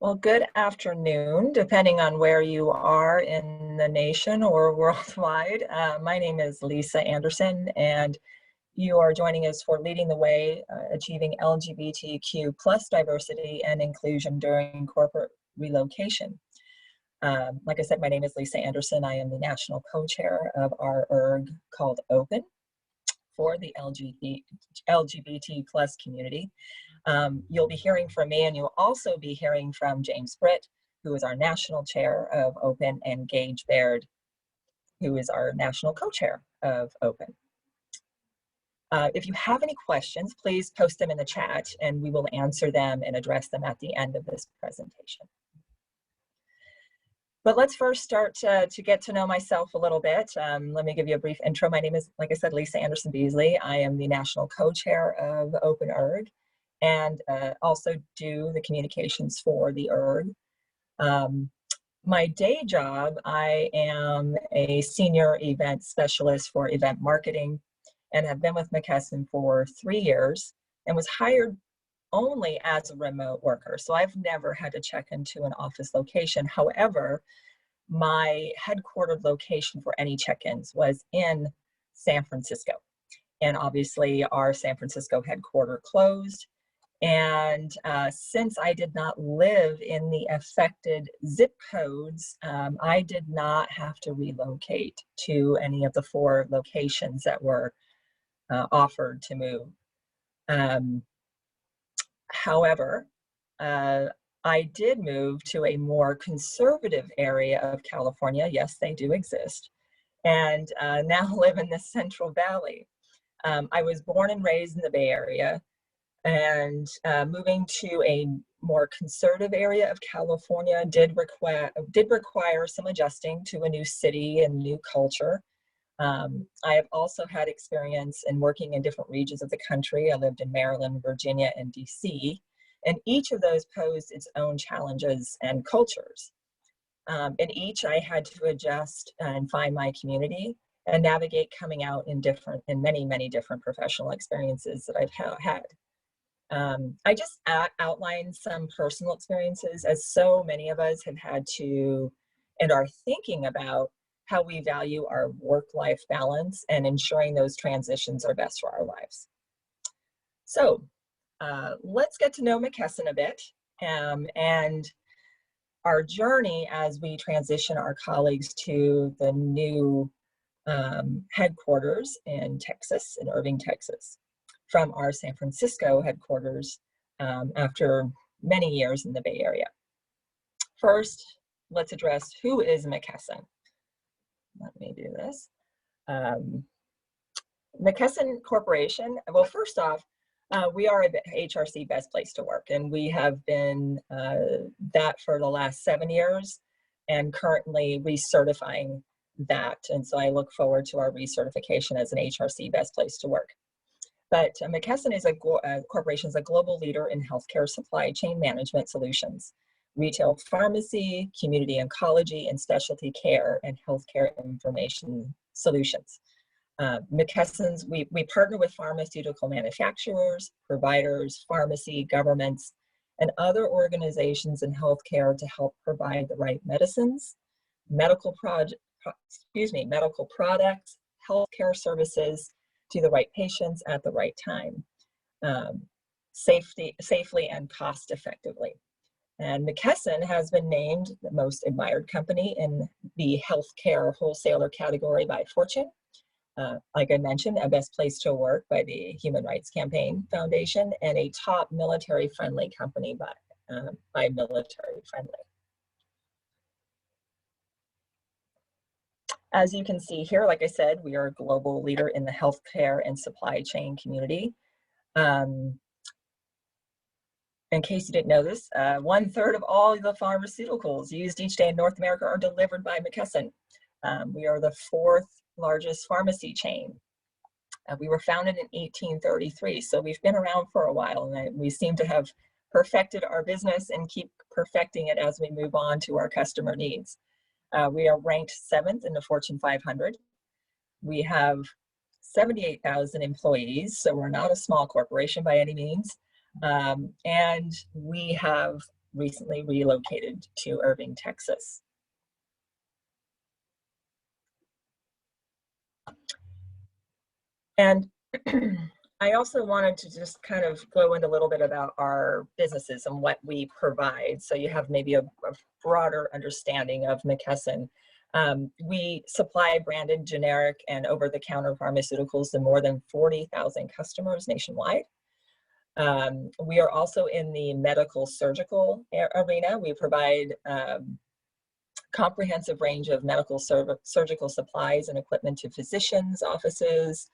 Well, good afternoon, depending on where you are in the nation or worldwide. My name is Lisa Anderson, and you are joining us for Leading the Way, Achieving LGBTQ plus diversity and inclusion during corporate relocation. Like I said, my name is Lisa Anderson. I am the national co-chair of our ERG called Open for the LGBT plus community. You'll be hearing from me, and you'll also be hearing from James Britt, who is our national chair of Open, and Gage Baird, who is our national co-chair of Open. If you have any questions, please post them in the chat, and we will answer them and address them at the end of this presentation. But let's first start to get to know myself a little bit. Let me give you a brief intro. My name is, like I said, Lisa Anderson Beasley. I am the national co-chair of Open ERG, and also do the communications for the ERG. My day job, I am a senior event specialist for event marketing, and have been with McKesson for 3 years, and was hired only as a remote worker. So I've never had to check into an office location. However, my headquartered location for any check-ins was in San Francisco. And obviously our San Francisco headquarters closed. And since I did not live in the affected zip codes, I did not have to relocate to any of the 4 locations that were offered to move. However, I did move to a more conservative area of California. Yes, they do exist. And now live in the Central Valley. I was born and raised in the Bay Area, and moving to a more conservative area of California did require some adjusting to a new city and new culture. I have also had experience in working in different regions of the country. I lived in Maryland, Virginia, and DC, and each of those posed its own challenges and cultures. In each, I had to adjust and find my community and navigate coming out in many, many different professional experiences that I've had. I just outlined some personal experiences, as so many of us have had to and are thinking about how we value our work-life balance and ensuring those transitions are best for our lives. So let's get to know McKesson a bit, and our journey as we transition our colleagues to the new headquarters in Texas, in Irving, Texas, from our San Francisco headquarters after many years in the Bay Area. First, let's address who is McKesson. Let me do this. McKesson Corporation, well, first off, we are a HRC Best Place to Work, and we have been that for the last 7 years, and currently recertifying that. And so I look forward to our recertification as an HRC Best Place to Work. But McKesson is corporation is a global leader in healthcare supply chain management solutions, retail pharmacy, community oncology, and specialty care and healthcare information solutions. McKesson's, we partner with pharmaceutical manufacturers, providers, pharmacy, governments, and other organizations in healthcare to help provide the right medicines, medical products, healthcare services to the right patients at the right time, safely and cost effectively. And McKesson has been named the most admired company in the healthcare wholesaler category by Fortune. Like I mentioned, a best place to work by the Human Rights Campaign Foundation, and a top military-friendly company by Military Friendly. As you can see here, like I said, we are a global leader in the healthcare and supply chain community. In case you didn't know this, 1/3 of all the pharmaceuticals used each day in North America are delivered by McKesson. We are the 4th largest pharmacy chain. We were founded in 1833, so we've been around for a while, and we seem to have perfected our business and keep perfecting it as we move on to our customer needs. We are ranked 7th in the Fortune 500. We have 78,000 employees, so we're not a small corporation by any means. And we have recently relocated to Irving, Texas. And I also wanted to just kind of go into a little bit about our businesses and what we provide, so you have maybe a broader understanding of McKesson. We supply branded, generic, and over-the-counter pharmaceuticals to more than 40,000 customers nationwide. We are also in the medical surgical arena. We provide comprehensive range of medical surgical supplies and equipment to physicians' offices.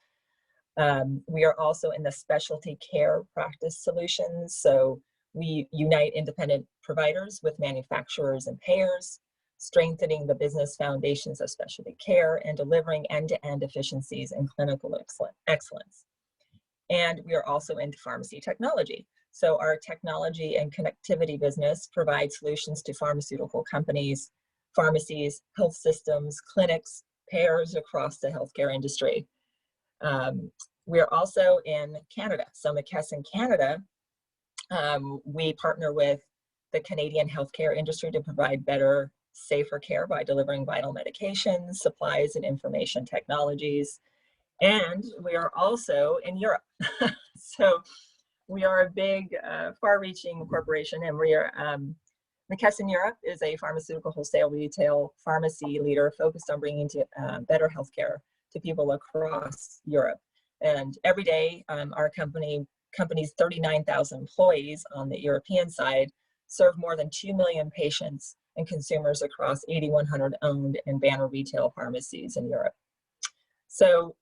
We are also in the specialty care practice solutions. So we unite independent providers with manufacturers and payers, strengthening the business foundations of specialty care and delivering end-to-end efficiencies and clinical excellence. And we are also into pharmacy technology. So our technology and connectivity business provides solutions to pharmaceutical companies, pharmacies, health systems, clinics, payers across the healthcare industry. We're also in Canada. So McKesson Canada, we partner with the Canadian healthcare industry to provide better, safer care by delivering vital medications, supplies, and information technologies. And we are also in Europe. So we are a big, far-reaching corporation, and we are, McKesson Europe is a pharmaceutical wholesale retail pharmacy leader focused on bringing to better healthcare to people across Europe. And every day, our company's 39,000 employees on the European side serve more than 2 million patients and consumers across 8,100 owned and banner retail pharmacies in Europe. So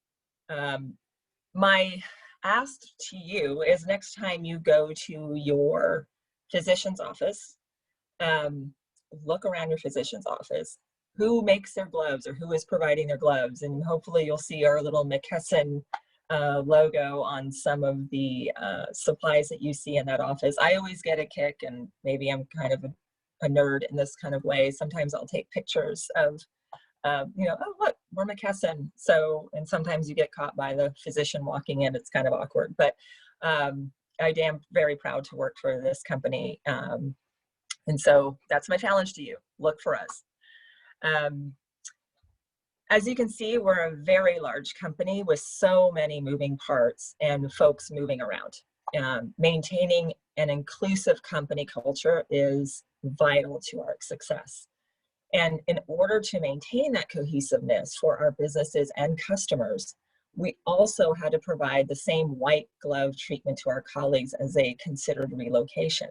my ask to you is, next time you go to your physician's office, look around your physician's office. Who makes their gloves, or who is providing their gloves? And hopefully you'll see our little McKesson logo on some of the supplies that you see in that office. I always get a kick, and maybe I'm kind of a nerd in this kind of way. Sometimes I'll take pictures of, you know, oh, look, we're McKesson. So, and sometimes you get caught by the physician walking in. It's kind of awkward, but I am very proud to work for this company. And so that's my challenge to you. Look for us. As you can see, we're a very large company with so many moving parts and folks moving around. Maintaining an inclusive company culture is vital to our success. And in order to maintain that cohesiveness for our businesses and customers, we also had to provide the same white glove treatment to our colleagues as they considered relocation.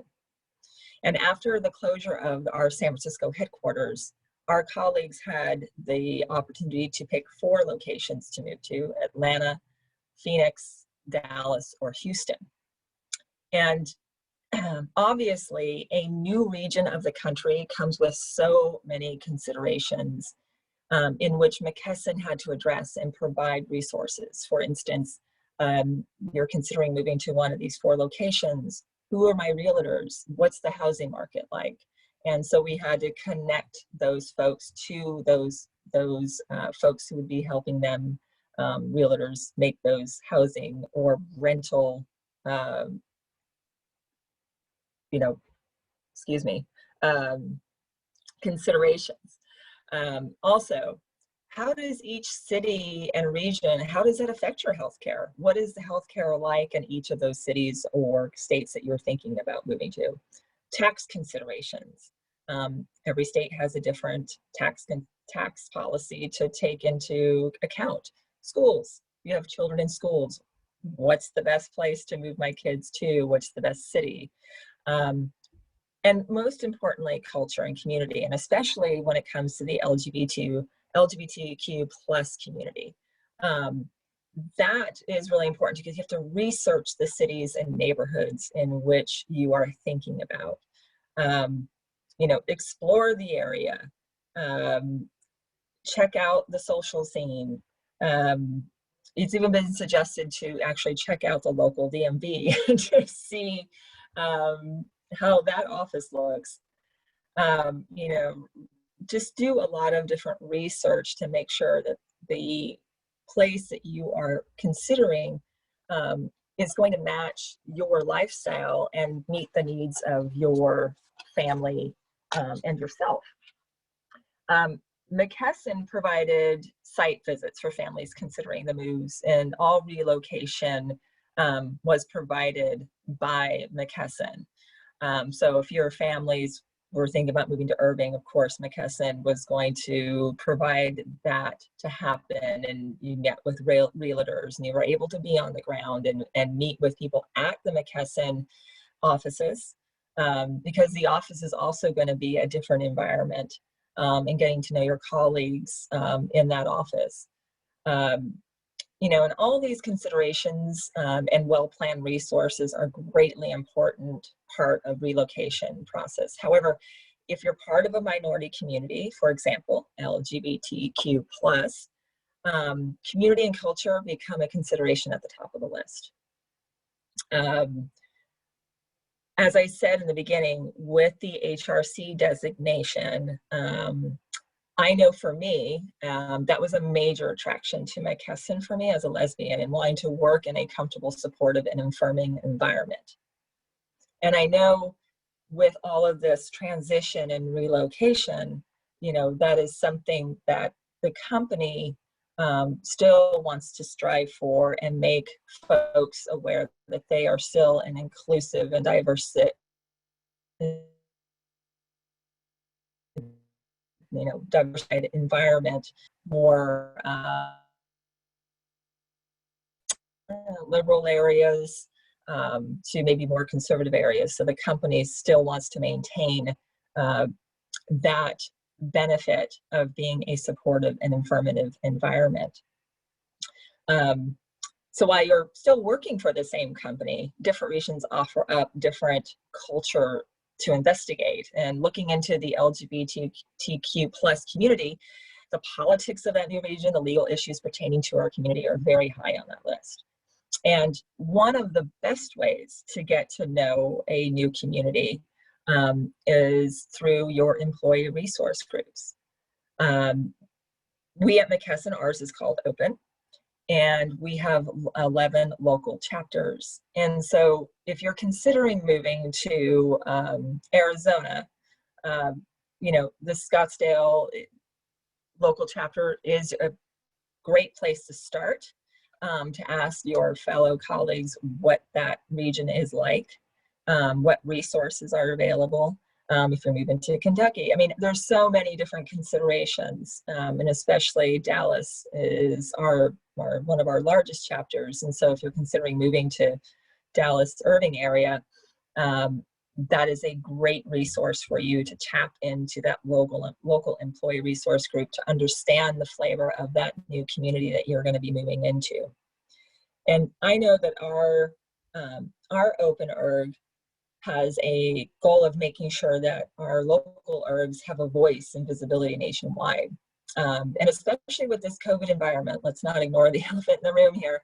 And after the closure of our San Francisco headquarters, our colleagues had the opportunity to pick 4 locations to move to: Atlanta, Phoenix, Dallas, or Houston. And obviously, a new region of the country comes with so many considerations in which McKesson had to address and provide resources. For instance, you're considering moving to one of these 4 locations. Who are my realtors? What's the housing market like? And so we had to connect those folks to those folks who would be helping them, realtors, make those housing or rental, you know, considerations. Also, how does each city and region, how does it affect your healthcare? What is the healthcare like in each of those cities or states that you're thinking about moving to? Tax considerations. Every state has a different tax policy to take into account. Schools, you have children in schools. What's the best place to move my kids to? What's the best city? And most importantly, culture and community, and especially when it comes to the LGBTQ plus community. That is really important because you have to research the cities and neighborhoods in which you are thinking about. You know, explore the area, check out the social scene. It's even been suggested to actually check out the local DMV to see how that office looks. You know, just do a lot of different research to make sure that the place that you are considering is going to match your lifestyle and meet the needs of your family and yourself. McKesson provided site visits for families considering the moves, and all relocation was provided by McKesson. So if your families were thinking about moving to Irving, of course, McKesson was going to provide that to happen, and you met with realtors, and you were able to be on the ground and meet with people at the McKesson offices, because the office is also going to be a different environment, and getting to know your colleagues in that office. You know, and all these considerations and well-planned resources are greatly important part of relocation process. However, if you're part of a minority community, for example, LGBTQ+, community and culture become a consideration at the top of the list. As I said in the beginning, with the HRC designation, I know for me, that was a major attraction to McKesson for me as a lesbian, and wanting to work in a comfortable, supportive, and affirming environment. And I know with all of this transition and relocation, you know, that is something that the company still wants to strive for and make folks aware that they are still an inclusive and diverse, you know, diversified environment, more liberal areas to maybe more conservative areas. So the company still wants to maintain that benefit of being a supportive and affirmative environment. So while you're still working for the same company, different regions offer up different culture to investigate. And looking into the LGBTQ plus community, the politics of that new region, the legal issues pertaining to our community are very high on that list. And one of the best ways to get to know a new community is through your employee resource groups. We at McKesson, ours is called Open, and we have 11 local chapters. And so if you're considering moving to Arizona, you know, the Scottsdale local chapter is a great place to start, to ask your fellow colleagues what that region is like, what resources are available. If you're moving to Kentucky, I mean, there's so many different considerations, and especially Dallas is one of our largest chapters. And so if you're considering moving to Dallas Irving area, that is a great resource for you to tap into that local employee resource group to understand the flavor of that new community that you're going to be moving into. And I know that our Open Erg has a goal of making sure that our local ergs have a voice and visibility nationwide. And especially with this COVID environment, let's not ignore the elephant in the room here.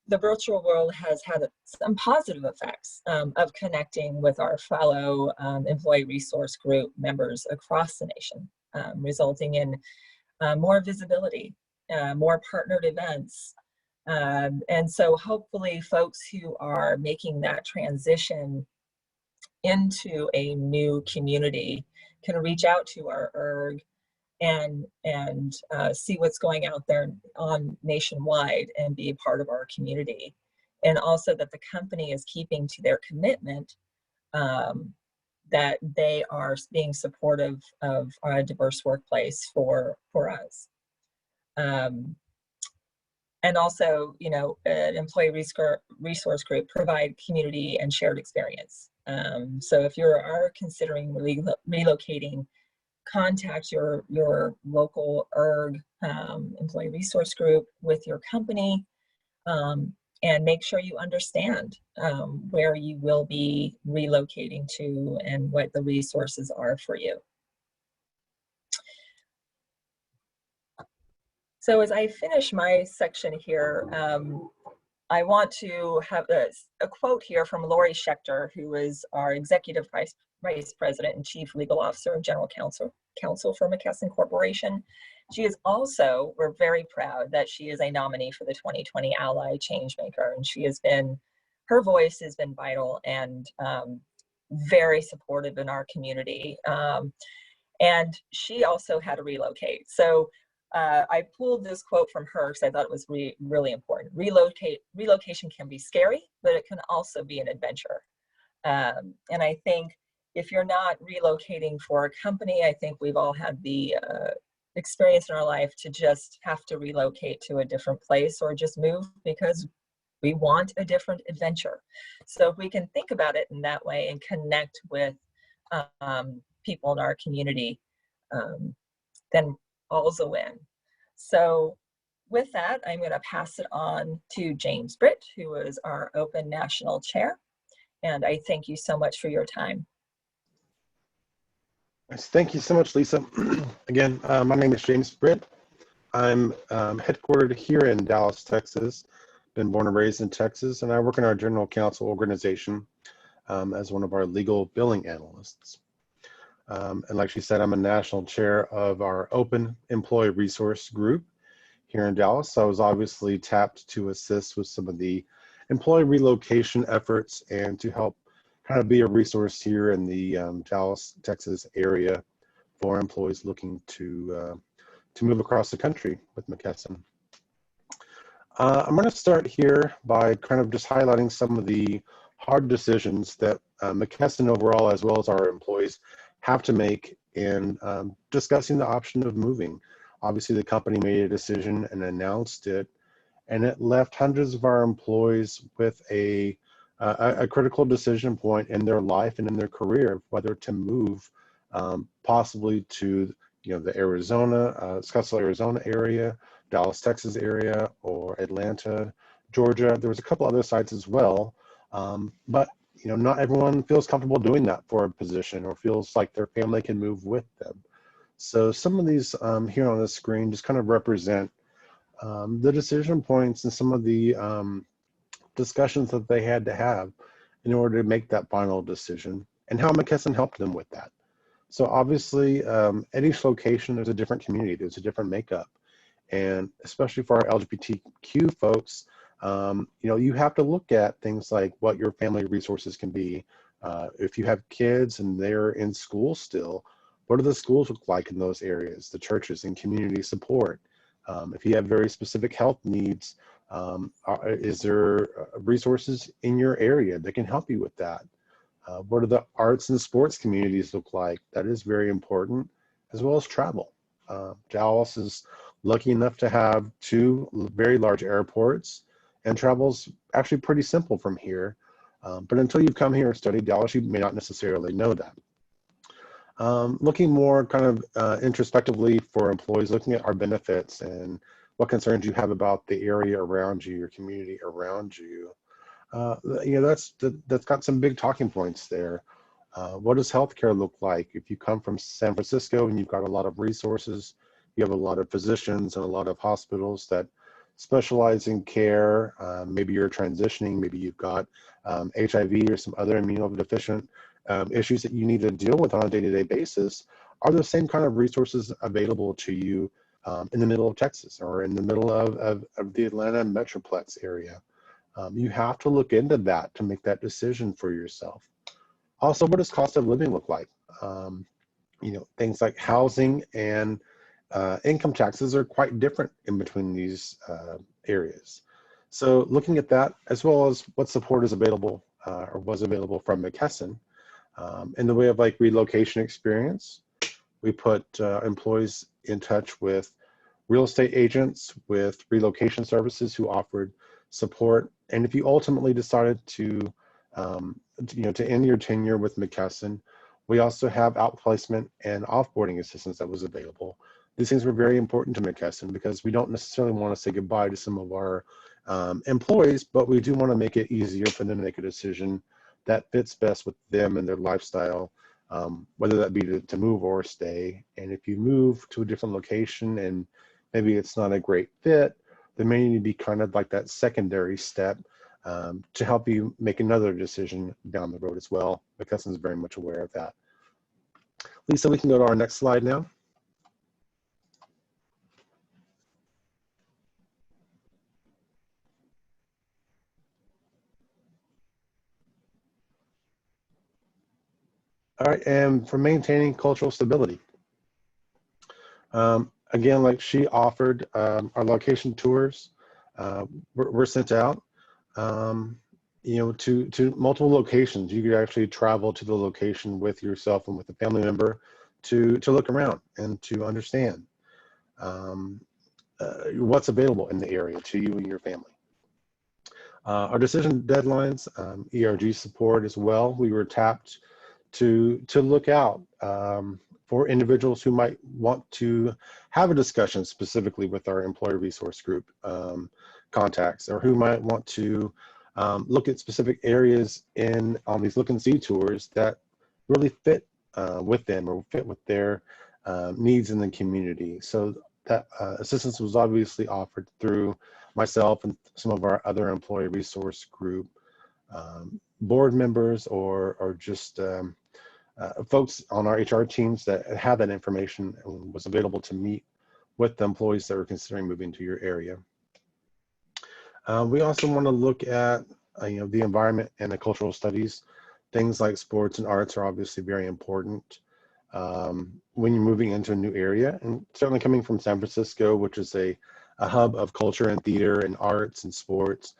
The virtual world has had some positive effects of connecting with our fellow employee resource group members across the nation, resulting in more visibility, more partnered events. And so hopefully folks who are making that transition into a new community can reach out to our ERG and see what's going out there on nationwide and be a part of our community. And also that the company is keeping to their commitment that they are being supportive of a diverse workplace for us. And also, you know, an employee resource group provide community and shared experience. So if you are considering relocating, contact your local ERG employee resource group with your company, and make sure you understand where you will be relocating to and what the resources are for you. So as I finish my section here, I want to have a quote here from Lori Schechter, who is our Executive Vice President and Chief Legal Officer and General Counsel for McKesson Corporation. She is also, we're very proud that she is a nominee for the 2020 Ally Changemaker, and she has been, her voice has been vital and very supportive in our community. And she also had to relocate. So I pulled this quote from her because I thought it was really important. Relocation can be scary, but it can also be an adventure. And I think if you're not relocating for a company, I think we've all had the experience in our life to just have to relocate to a different place or just move because we want a different adventure. So if we can think about it in that way and connect with people in our community, then all's a win. So with that, I'm going to pass it on to James Britt, who is our Open National Chair. And I thank you so much for your time. Thank you so much, Lisa. Again, my name is James Britt. I'm headquartered here in Dallas, Texas. Been born and raised in Texas, and I work in our general counsel organization as one of our legal billing analysts. And like she said, I'm a national chair of our Open Employee Resource Group here in Dallas. So I was obviously tapped to assist with some of the employee relocation efforts and to help kind of be a resource here in the Dallas, Texas area for employees looking to move across the country with McKesson. I'm going to start here by kind of just highlighting some of the hard decisions that McKesson overall, as well as our employees, have to make in discussing the option of moving. Obviously, the company made a decision and announced it, and it left hundreds of our employees with a critical decision point in their life and in their career, whether to move possibly to the Arizona, Scottsdale, Arizona area, Dallas, Texas area, or Atlanta, Georgia. There was a couple other sites as well, but not everyone feels comfortable doing that for a position or feels like their family can move with them. So some of these here on the screen just kind of represent the decision points and some of the discussions that they had to have in order to make that final decision and how McKesson helped them with that. So obviously at each location, there's a different community, there's a different makeup. And especially for our LGBTQ folks, you have to look at things like what your family resources can be. If you have kids and they're in school still, what do the schools look like in those areas, the churches and community support? If you have very specific health needs, is there resources in your area that can help you with that? What do the arts and sports communities look like? That is very important, as well as travel. Dallas is lucky enough to have 2 very large airports, and travel's actually pretty simple from here. But until you've come here and studied Dallas, you may not necessarily know that. Looking more kind of introspectively for employees, looking at our benefits and what concerns you have about the area around you, your community around you. That's got some big talking points there. What does healthcare look like? If you come from San Francisco and you've got a lot of resources, you have a lot of physicians and a lot of hospitals that specialize in care. Maybe you're transitioning, maybe you've got HIV or some other immunodeficient issues that you need to deal with on a day-to-day basis. Are the same kind of resources available to you in the middle of Texas or in the middle of the Atlanta Metroplex area? You have to look into that to make that decision for yourself. Also, what does cost of living look like? Things like housing and income taxes are quite different in between these areas. So looking at that, as well as what support is available or was available from McKesson in the way of like relocation experience, we put employees in touch with real estate agents, with relocation services who offered support. And if you ultimately decided to end your tenure with McKesson, we also have outplacement and offboarding assistance that was available. These things were very important to McKesson because we don't necessarily want to say goodbye to some of our employees, but we do want to make it easier for them to make a decision that fits best with them and their lifestyle, whether that be to move or stay. And if you move to a different location and maybe it's not a great fit, there may need to be kind of like that secondary step to help you make another decision down the road as well. McKesson is very much aware of that. Lisa, we can go to our next slide now. All right, and for maintaining cultural stability. Again, like she offered, our location tours were sent out, um, to multiple locations. You could actually travel to the location with yourself and with a family member to look around and to understand um, what's available in the area to you and your family. Our decision deadlines, ERG support as well. We were tapped to look out for individuals who might want to have a discussion specifically with our employee resource group contacts, or who might want to look at specific areas on these look and see tours that really fit with them or fit with their needs in the community. So that assistance was obviously offered through myself and some of our other employee resource group board members, or just folks on our HR teams that had that information and was available to meet with the employees that were considering moving to your area. We also want to look at the environment and the cultural studies. Things like sports and arts are obviously very important when you're moving into a new area, and certainly coming from San Francisco, which is a hub of culture and theater and arts and sports.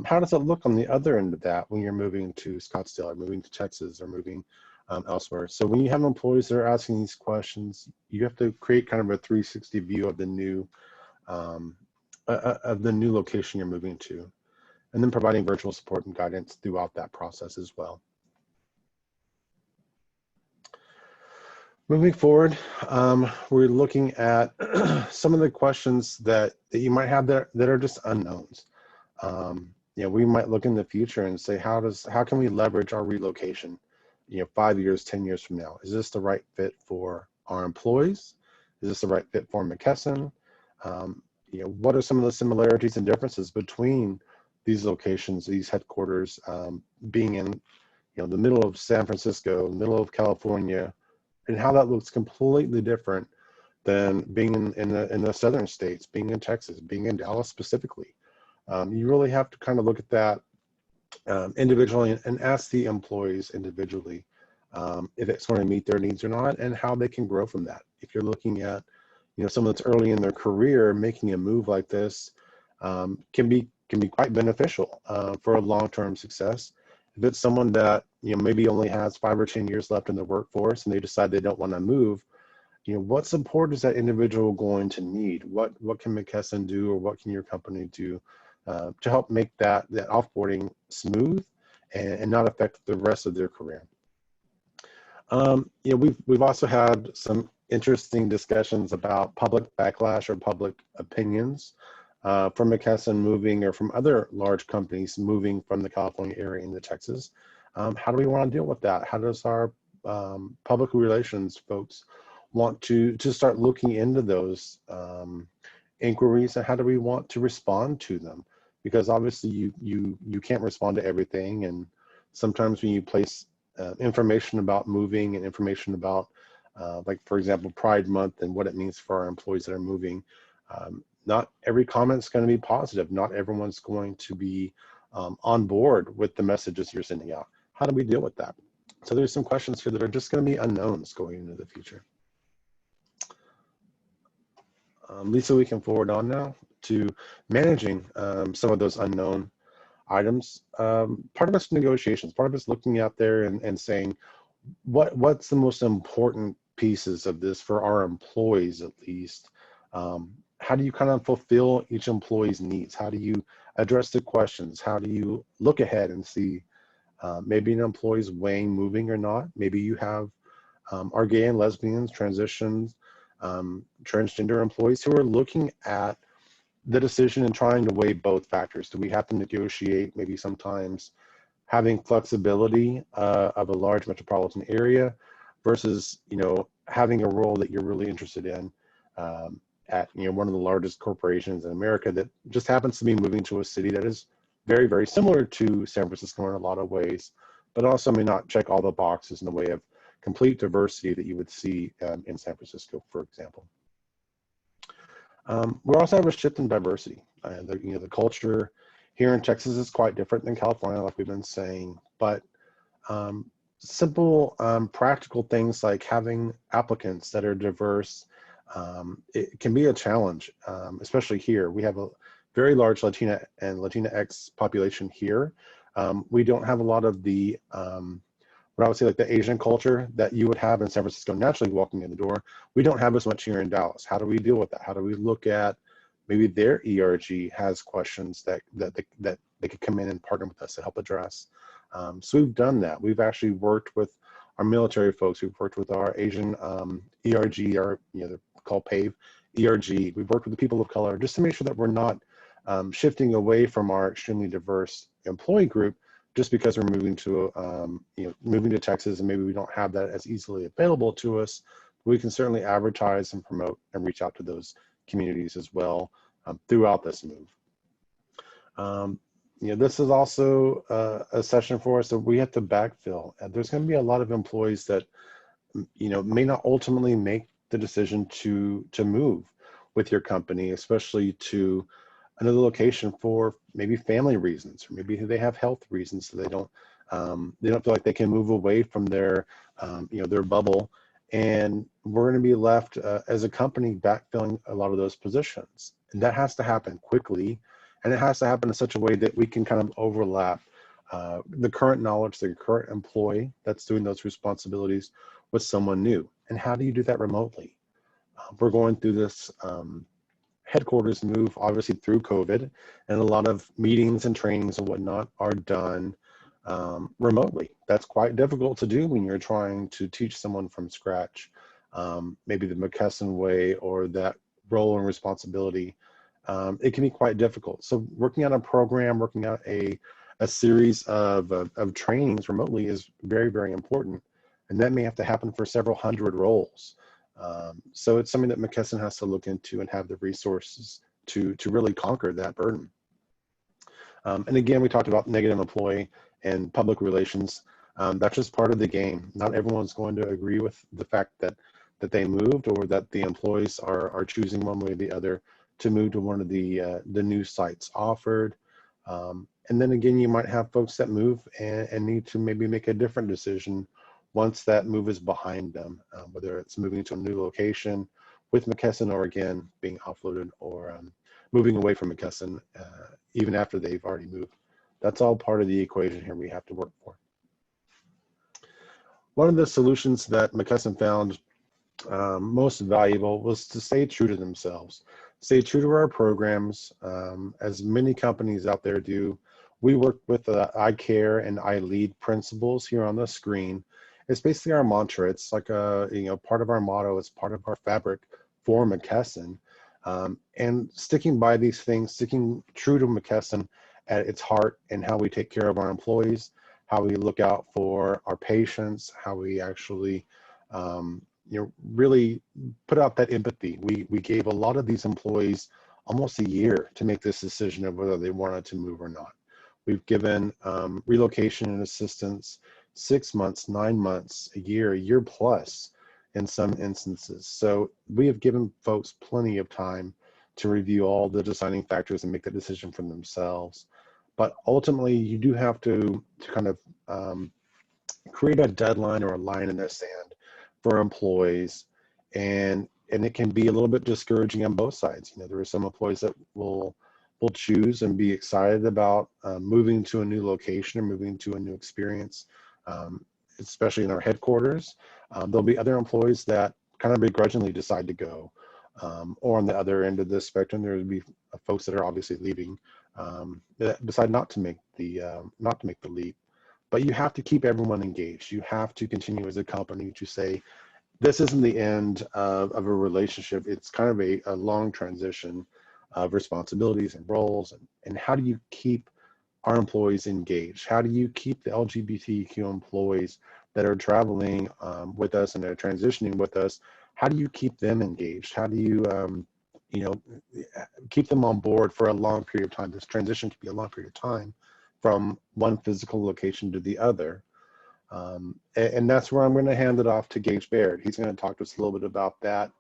How does it look on the other end of that when you're moving to Scottsdale or moving to Texas or moving elsewhere? So when you have employees that are asking these questions, you have to create kind of a 360 view of the new location you're moving to, and then providing virtual support and guidance throughout that process as well. Moving forward, we're looking at some of the questions that you might have that are just unknowns. We might look in the future and say, how can we leverage our relocation, 5 years, 10 years from now? Is this the right fit for our employees? Is this the right fit for McKesson? What are some of the similarities and differences between these locations, these headquarters, being in, the middle of San Francisco, middle of California, and how that looks completely different than being in the southern states, being in Texas, being in Dallas specifically. You really have to kind of look at that individually and ask the employees individually if it's going to meet their needs or not, and how they can grow from that. If you're looking at someone that's early in their career, making a move like this can be quite beneficial for a long-term success. If it's someone that maybe only has 5 or 10 years left in the workforce and they decide they don't want to move, what support is that individual going to need? What can McKesson do, or what can your company do to help make that offboarding smooth and not affect the rest of their career? We've also had some interesting discussions about public backlash or public opinions from McKesson moving, or from other large companies moving from the California area into Texas. How do we want to deal with that? How does our public relations folks want to start looking into those inquiries, and how do we want to respond to them? Because obviously you can't respond to everything, and sometimes when you place information about moving and information about like, for example, Pride Month and what it means for our employees that are moving, not every comment is going to be positive. Not everyone's going to be on board with the messages you're sending out. How do we deal with that? So there's some questions here that are just going to be unknowns going into the future. Lisa, we can forward on now to managing some of those unknown items. Part of it's negotiations. Part of it's looking out there and saying, what's the most important pieces of this for our employees, at least? How do you kind of fulfill each employee's needs? How do you address the questions? How do you look ahead and see maybe an employee's weighing moving or not? Maybe you have our gay and lesbians, transitions, transgender employees who are looking at the decision and trying to weigh both factors. Do we have to negotiate maybe sometimes having flexibility of a large metropolitan area versus having a role that you're really interested in at one of the largest corporations in America that just happens to be moving to a city that is very, very similar to San Francisco in a lot of ways, but also may not check all the boxes in the way of complete diversity that you would see in San Francisco, for example. We also have a shift in diversity. The culture here in Texas is quite different than California, like we've been saying, but simple, practical things like having applicants that are diverse. It can be a challenge, especially here. We have a very large Latina and Latinx population here. We don't have a lot of the, what I would say, like the Asian culture that you would have in San Francisco naturally walking in the door. We don't have as much here in Dallas. How do we deal with that? How do we look at maybe their ERG has questions that they could come in and partner with us to help address? So we've done that. We've actually worked with our military folks. We've worked with our Asian ERG, or they're called PAVE ERG. We've worked with the people of color just to make sure that we're not shifting away from our extremely diverse employee group just because we're moving to moving to Texas, and maybe we don't have that as easily available to us. We can certainly advertise and promote and reach out to those communities as well throughout this move. This is also a session for us that we have to backfill. There's going to be a lot of employees that may not ultimately make the decision to move with your company, especially to another location for maybe family reasons, or maybe they have health reasons, so they don't feel like they can move away from their their bubble. And we're going to be left as a company backfilling a lot of those positions, and that has to happen quickly, and it has to happen in such a way that we can kind of overlap the current knowledge, the current employee that's doing those responsibilities with someone new. And how do you do that remotely? We're going through this headquarters move, obviously through COVID, and a lot of meetings and trainings and whatnot are done remotely. That's quite difficult to do when you're trying to teach someone from scratch, maybe the McKesson way or that role and responsibility. It can be quite difficult. So working on a program, working out a series of trainings remotely is very, very important. And that may have to happen for several hundred roles. So it's something that McKesson has to look into and have the resources to really conquer that burden. And again, we talked about negative employee and public relations. That's just part of the game. Not everyone's going to agree with the fact that they moved, or that the employees are choosing one way or the other to move to one of the new sites offered. And then again, you might have folks that move and need to maybe make a different decision once that move is behind them, whether it's moving to a new location with McKesson, or again, being offloaded, or moving away from McKesson even after they've already moved. That's all part of the equation here we have to work for. One of the solutions that McKesson found most valuable was to stay true to themselves, stay true to our programs, as many companies out there do. We work with I care and I lead principles here on the screen. It's basically our mantra. It's like part of our motto. It's part of our fabric for McKesson. And sticking by these things, sticking true to McKesson at its heart, and how we take care of our employees, how we look out for our patients, how we actually really put out that empathy. We gave a lot of these employees almost a year to make this decision of whether they wanted to move or not. We've given relocation and assistance 6 months, 9 months, a year plus in some instances. So we have given folks plenty of time to review all the deciding factors and make the decision for themselves. But ultimately, you do have to kind of create a deadline or a line in the sand for employees, and it can be a little bit discouraging on both sides. There are some employees that will choose and be excited about moving to a new location or moving to a new experience, especially in our headquarters. There'll be other employees that kind of begrudgingly decide to go, or on the other end of the spectrum, there would be folks that are obviously leaving that decide not to make the leap. But you have to keep everyone engaged. You have to continue as a company to say, this isn't the end of a relationship. It's kind of a long transition of responsibilities and roles. And how do you keep our employees engaged? How do you keep the LGBTQ employees that are traveling with us and they're transitioning with us? How do you keep them engaged? How do you, keep them on board for a long period of time? This transition can be a long period of time from one physical location to the other. And that's where I'm going to hand it off to Gage Baird. He's going to talk to us a little bit about that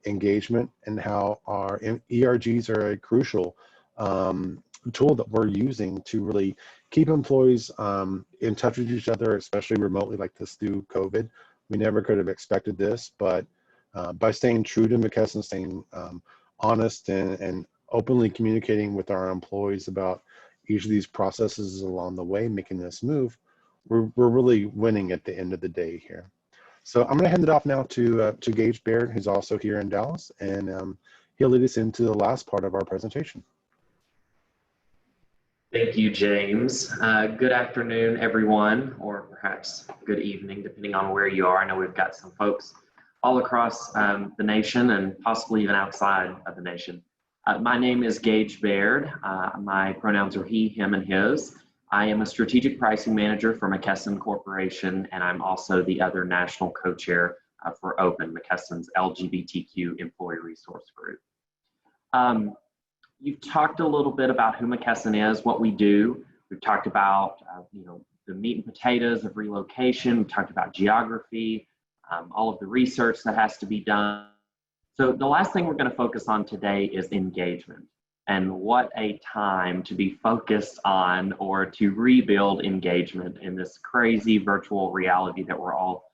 engagement and how our ERGs are a crucial tool that we're using to really keep employees in touch with each other, especially remotely like this through COVID. We never could have expected this, but by staying true to McKesson, staying honest and openly communicating with our employees about each of these processes along the way, making this move, we're really winning at the end of the day here. So I'm going to hand it off now to Gage Baird, who's also here in Dallas, and he'll lead us into the last part of our presentation. Thank you, James. Good afternoon, everyone, or perhaps good evening, depending on where you are. I know we've got some folks all across the nation and possibly even outside of the nation. My name is Gage Baird. My pronouns are he, him, and his. I am a strategic pricing manager for McKesson Corporation, and I'm also the other national co-chair for OPEN, McKesson's LGBTQ employee resource group. You've talked a little bit about who McKesson is, what we do. We've talked about the meat and potatoes of relocation. We've talked about geography, all of the research that has to be done. So the last thing we're going to focus on today is engagement. And what a time to be focused on or to rebuild engagement in this crazy virtual reality that we're all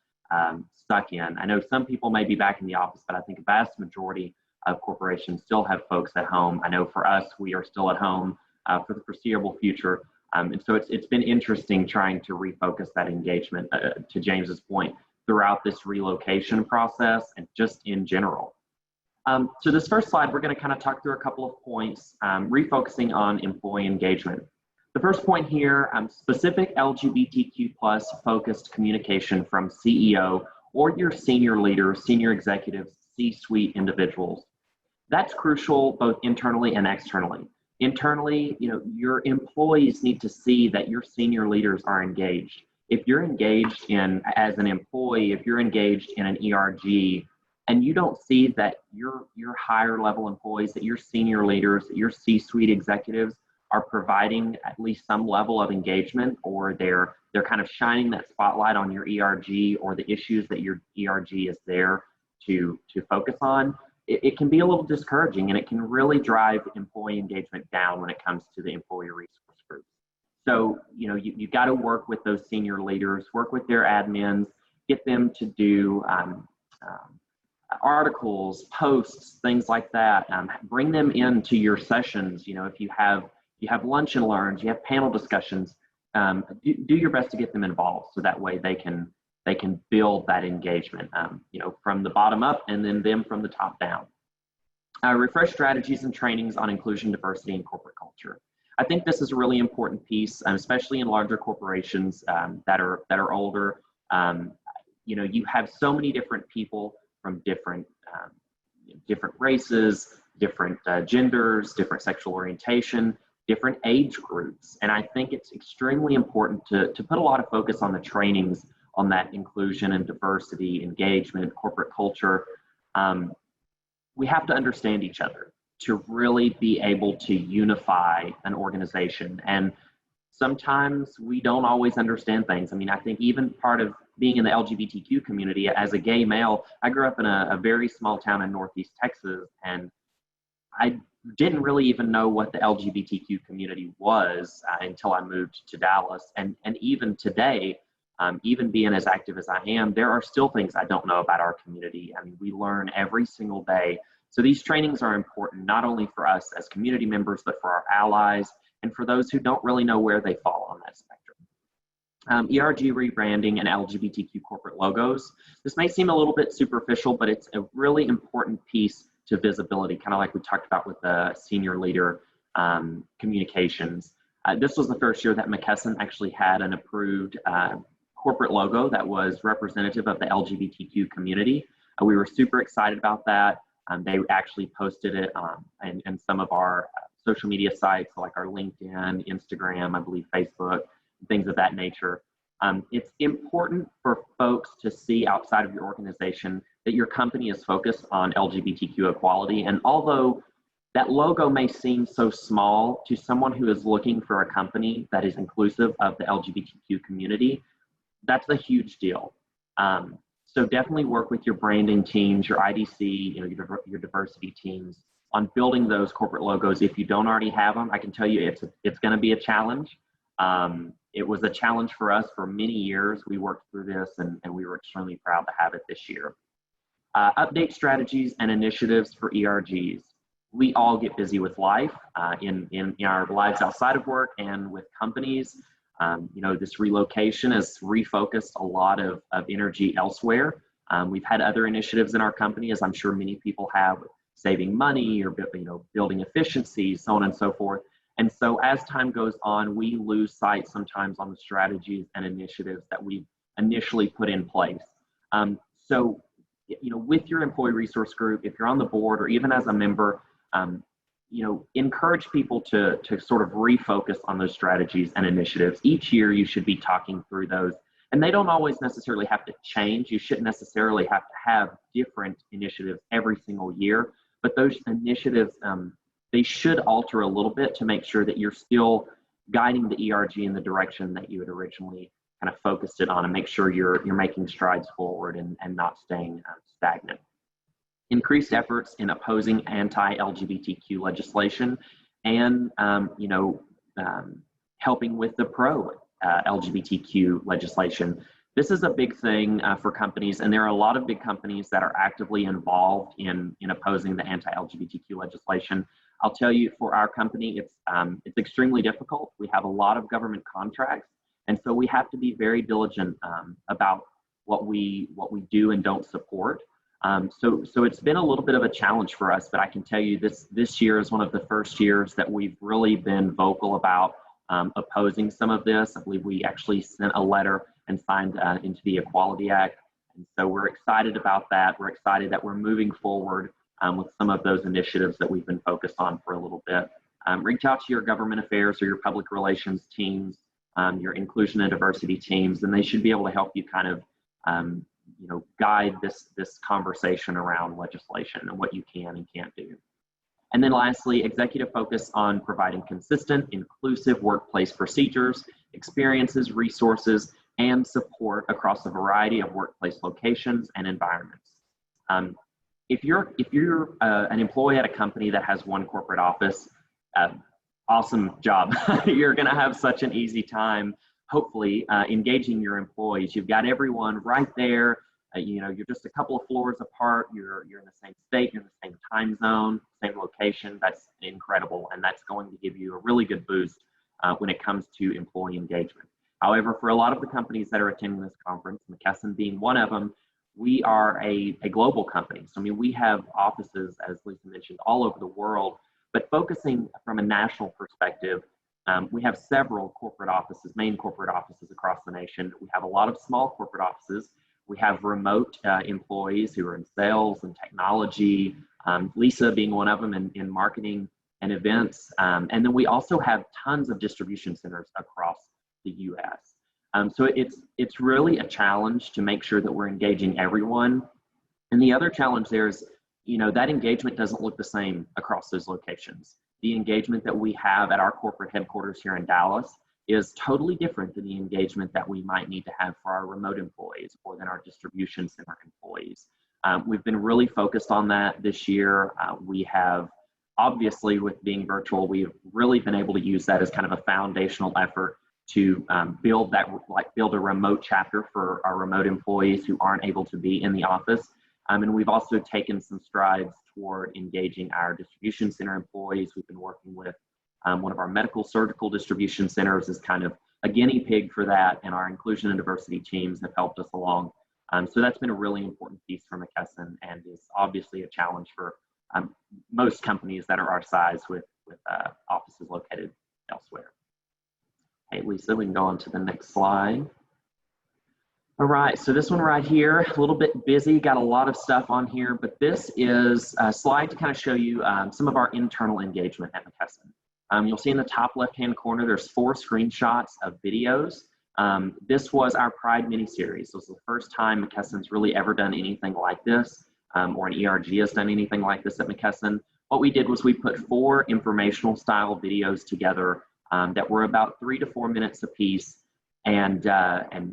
stuck in. I know some people may be back in the office, but I think a vast majority of corporations still have folks at home. I know for us, we are still at home for the foreseeable future. And so it's been interesting trying to refocus that engagement, to James's point, throughout this relocation process and just in general. So this first slide, we're going to kind of talk through a couple of points, refocusing on employee engagement. The first point here, specific LGBTQ plus focused communication from CEO or your senior leaders, senior executives, C-suite individuals. That's crucial both internally and externally. Internally, your employees need to see that your senior leaders are engaged. If you're engaged as an employee, if you're engaged in an ERG, and you don't see that your higher level employees, that your senior leaders, that your C-suite executives are providing at least some level of engagement, or they're kind of shining that spotlight on your ERG or the issues that your ERG is there to focus on, it can be a little discouraging, and it can really drive employee engagement down when it comes to the employee resource groups. So, you got to work with those senior leaders, work with their admins, get them to do articles, posts, things like that. Bring them into your sessions. If you have lunch and learns, you have panel discussions, do your best to get them involved, so that way they can build that engagement, from the bottom up and then them from the top down. Refresh strategies and trainings on inclusion, diversity, and corporate culture. I think this is a really important piece, especially in larger corporations that are older. You have so many different people from different races, different genders, different sexual orientation, different age groups. And I think it's extremely important to put a lot of focus on the trainings on that inclusion and diversity, engagement, corporate culture. We have to understand each other to really be able to unify an organization. And sometimes we don't always understand things. I mean, I think even part of being in the LGBTQ community as a gay male, I grew up in a very small town in Northeast Texas, and I didn't really even know what the LGBTQ community was until I moved to Dallas. And even today, even being as active as I am, there are still things I don't know about our community. I mean, we learn every single day. So these trainings are important, not only for us as community members, but for our allies and for those who don't really know where they fall on that spectrum. ERG rebranding and LGBTQ corporate logos. This may seem a little bit superficial, but it's a really important piece to visibility, kind of like we talked about with the senior leader communications. This was the first year that McKesson actually had an approved corporate logo that was representative of the LGBTQ community. We were super excited about that. They actually posted it in some of our social media sites, like our LinkedIn, Instagram, I believe Facebook, things of that nature. It's important for folks to see outside of your organization that your company is focused on LGBTQ equality. And although that logo may seem so small to someone who is looking for a company that is inclusive of the LGBTQ community, that's a huge deal. So definitely work with your branding teams, your IDC, your diversity teams building those corporate logos. If you don't already have them, I can tell you it's going to be a challenge. It was a challenge for us for many years. We worked through this, and we were extremely proud to have it this year. Update strategies and initiatives for ERGs. We all get busy with life in our lives outside of work and with companies. This relocation has refocused a lot of energy elsewhere. We've had other initiatives in our company, as I'm sure many people have, saving money or building efficiencies, so on and so forth. And so as time goes on, we lose sight sometimes on the strategies and initiatives that we initially put in place. So with your employee resource group, if you're on the board or even as a member, encourage people to sort of refocus on those strategies and initiatives. Each year you should be talking through those, and they don't always necessarily have to change. You shouldn't necessarily have to have different initiatives every single year, but those initiatives, they should alter a little bit to make sure that you're still guiding the ERG in the direction that you had originally kind of focused it on, and make sure you're making strides forward and not staying stagnant. Increased efforts in opposing anti-LGBTQ legislation and helping with the pro-LGBTQ legislation. This is a big thing for companies, and there are a lot of big companies that are actively involved in opposing the anti-LGBTQ legislation. I'll tell you, for our company, it's extremely difficult. We have a lot of government contracts, and so we have to be very diligent about what we do and don't support. So it's been a little bit of a challenge for us, but I can tell you this year is one of the first years that we've really been vocal about opposing some of this. I believe we actually sent a letter and signed into the Equality Act. And so we're excited about that. We're excited that we're moving forward with some of those initiatives that we've been focused on for a little bit. Reach out to your government affairs or your public relations teams, your inclusion and diversity teams, and they should be able to help you kind of guide this conversation around legislation and what you can and can't do. And then lastly, executive focus on providing consistent, inclusive workplace procedures, experiences, resources, and support across a variety of workplace locations and environments. If you're an employee at a company that has one corporate office, awesome job. You're going to have such an easy time, hopefully, engaging your employees. You've got everyone right there. You're just a couple of floors apart. You're in the same state, you're in the same time zone, same location. That's incredible, and that's going to give you a really good boost when it comes to employee engagement. However, for a lot of the companies that are attending this conference, McKesson being one of them, we are a global company. So, we have offices, as Lisa mentioned, all over the world, but focusing from a national perspective, we have several corporate offices, main corporate offices across the nation. We have a lot of small corporate offices. We have remote employees who are in sales and technology, Lisa being one of them in marketing and events. And then we also have tons of distribution centers across the US. So it's really a challenge to make sure that we're engaging everyone. And the other challenge there is, that engagement doesn't look the same across those locations. The engagement that we have at our corporate headquarters here in Dallas is totally different than the engagement that we might need to have for our remote employees or than our distribution center employees. We've been really focused on that this year. We have, obviously, with being virtual, we've really been able to use that as kind of a foundational effort to build a remote chapter for our remote employees who aren't able to be in the office. And we've also taken some strides toward engaging our distribution center employees. We've been working with one of our medical surgical distribution centers as kind of a guinea pig for that, and our inclusion and diversity teams have helped us along. So that's been a really important piece for McKesson, and is obviously a challenge for most companies that are our size with offices located elsewhere. Hey, Lisa, we can go on to the next slide. All right, so this one right here, a little bit busy, got a lot of stuff on here, but this is a slide to kind of show you some of our internal engagement at McKesson. You'll see in the top left-hand corner, there's 4 screenshots of videos. This was our Pride miniseries. This was the first time McKesson's really ever done anything like this, or an ERG has done anything like this at McKesson. What we did was we put 4 informational style videos together that were about 3 to 4 minutes apiece. And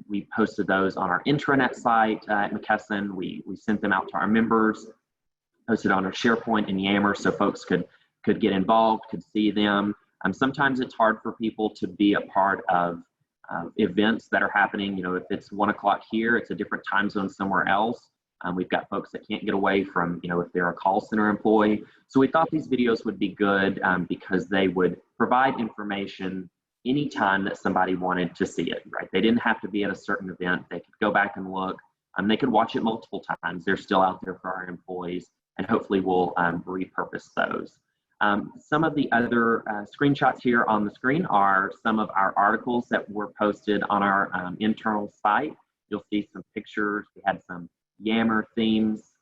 we posted those on our intranet site at McKesson. We sent them out to our members. posted on our SharePoint in Yammer so folks could get involved, could see them. Sometimes it's hard for people to be a part of events that are happening. You know, if it's 1 o'clock here, it's a different time zone somewhere else. We've got folks that can't get away from, you know, if they're a call center employee. So we thought these videos would be good because they would provide information anytime that somebody wanted to see it, right? They didn't have to be at a certain event. They could go back and look. They could watch it multiple times. They're still out there for our employees, and hopefully we'll repurpose those. Some of the other screenshots here on the screen are some of our articles that were posted on our internal site. You'll see some pictures. We had some Yammer themes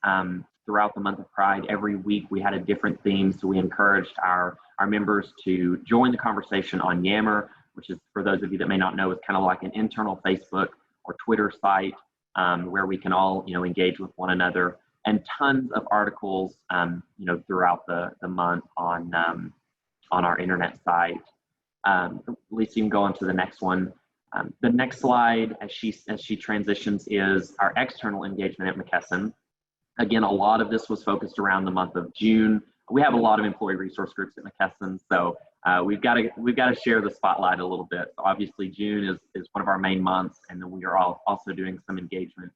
throughout the month of Pride. Every week we had a different theme, so we encouraged our members to join the conversation on Yammer, which is, for those of you that may not know, is kind of like an internal Facebook or Twitter site where we can all, you know, engage with one another. And tons of articles, you know, throughout the month on our internet site. Lisa, you can go on to the next one. The next slide, as she transitions, is our external engagement at McKesson. Again, a lot of this was focused around the month of June. We have a lot of employee resource groups at McKesson, so we've got to share the spotlight a little bit. So obviously, June is one of our main months, and then we are also doing some engagement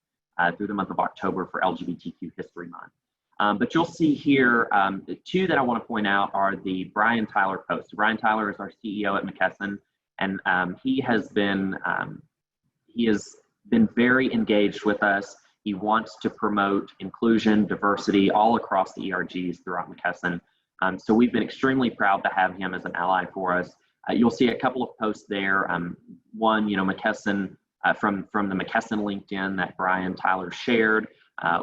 through the month of October for LGBTQ History Month. But you'll see here, the two that I want to point out are the Brian Tyler posts. Brian Tyler is our CEO at McKesson, and he has been very engaged with us. He wants to promote inclusion, diversity all across the ERGs throughout McKesson. So we've been extremely proud to have him as an ally for us. You'll see a couple of posts there. One, you know, McKesson, from the McKesson LinkedIn that Brian Tyler shared,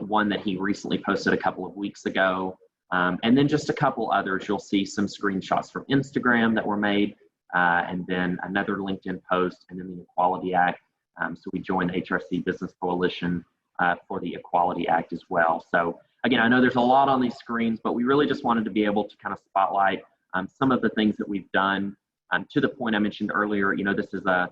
one that he recently posted a couple of weeks ago, and then just a couple others. You'll see some screenshots from Instagram that were made, and then another LinkedIn post, and then the Equality Act. So we joined the HRC Business Coalition for the Equality Act as well. So again, I know there's a lot on these screens, but we really just wanted to be able to kind of spotlight some of the things that we've done. To the point I mentioned earlier, you know, this is a